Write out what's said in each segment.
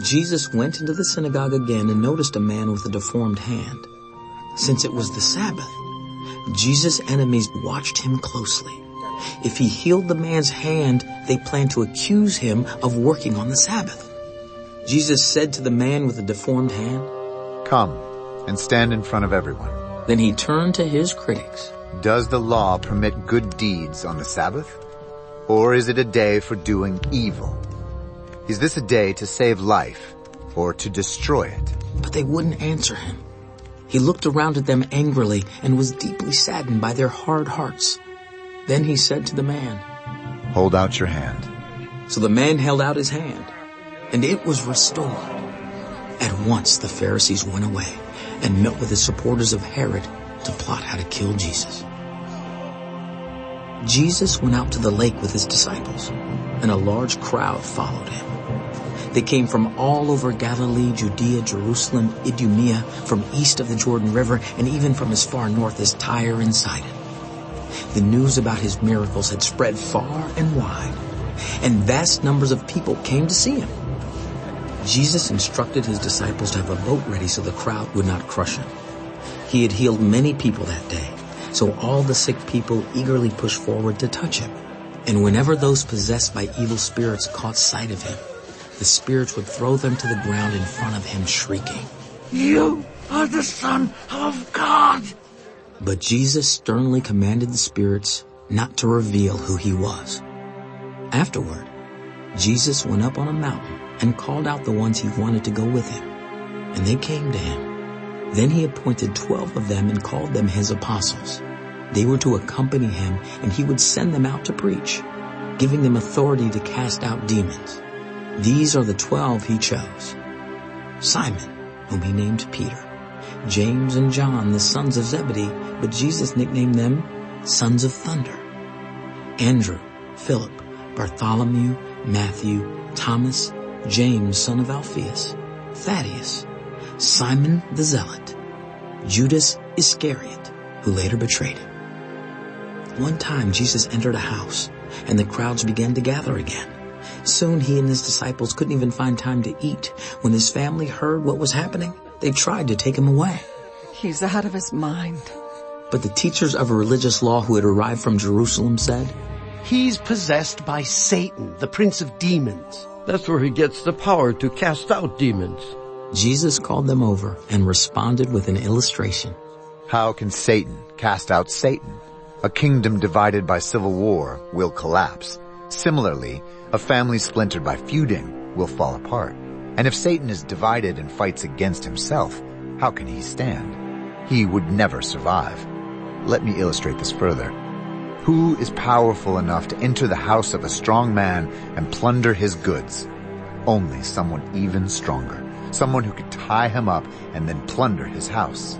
Jesus went into the synagogue again and noticed a man with a deformed hand. Since it was the Sabbath, Jesus' enemies watched him closely. If he healed the man's hand, they planned to accuse him of working on the Sabbath. Jesus said to the man with the deformed hand, "Come and stand in front of everyone." Then he turned to his critics. "Does the law permit good deeds on the Sabbath? Or is it a day for doing evil? Is this a day to save life or to destroy it?" But they wouldn't answer him. He looked around at them angrily and was deeply saddened by their hard hearts. Then he said to the man, "Hold out your hand." So the man held out his hand, and it was restored. At once the Pharisees went away and met with the supporters of Herod to plot how to kill Jesus. Jesus went out to the lake with his disciples, and a large crowd followed him. They came from all over Galilee, Judea, Jerusalem, Idumea, from east of the Jordan River, and even from as far north as Tyre and Sidon. The news about his miracles had spread far and wide, and vast numbers of people came to see him. Jesus instructed his disciples to have a boat ready so the crowd would not crush him. He had healed many people that day, so all the sick people eagerly pushed forward to touch him. And whenever those possessed by evil spirits caught sight of him, the spirits would throw them to the ground in front of him, shrieking, "You are the Son of God!" But Jesus sternly commanded the spirits not to reveal who he was. Afterward, Jesus went up on a mountain and called out the ones he wanted to go with him, and they came to him. Then he appointed 12 of them and called them his apostles. They were to accompany him, and he would send them out to preach, giving them authority to cast out demons. These are the 12 he chose: Simon, whom he named Peter, James and John, the sons of Zebedee, but Jesus nicknamed them Sons of Thunder, Andrew, Philip, Bartholomew, Matthew, Thomas, James, son of Alphaeus, Thaddeus, Simon the Zealot, Judas Iscariot, who later betrayed him. One time Jesus entered a house, and the crowds began to gather again. Soon he and his disciples couldn't even find time to eat. When his family heard what was happening, they tried to take him away. "He's out of his mind." But the teachers of religious law who had arrived from Jerusalem said, "He's possessed by Satan, the prince of demons." That's where he gets the power to cast out demons. Jesus called them over and responded with an illustration. "How can Satan cast out Satan? A kingdom divided by civil war will collapse. Similarly, a family splintered by feuding will fall apart. And if Satan is divided and fights against himself, how can he stand? He would never survive. Let me illustrate this further. Who is powerful enough to enter the house of a strong man and plunder his goods? Only someone even stronger. Someone who could tie him up and then plunder his house.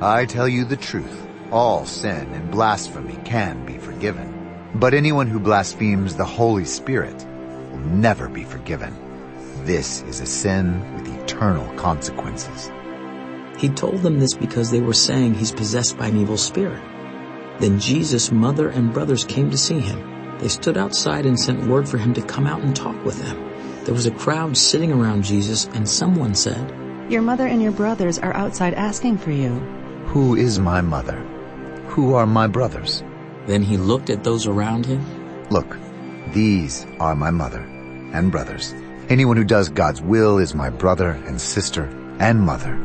I tell you the truth, all sin and blasphemy can be forgiven. But anyone who blasphemes the Holy Spirit will never be forgiven. This is a sin with eternal consequences." He told them this because they were saying he's possessed by an evil spirit. Then Jesus' mother and brothers came to see him. They stood outside and sent word for him to come out and talk with them. There was a crowd sitting around Jesus, and someone said, "Your mother and your brothers are outside asking for you." Who is my mother? Who are my brothers? Then he looked at those around him. Look, these are my mother and brothers. Anyone who does God's will is my brother and sister and mother.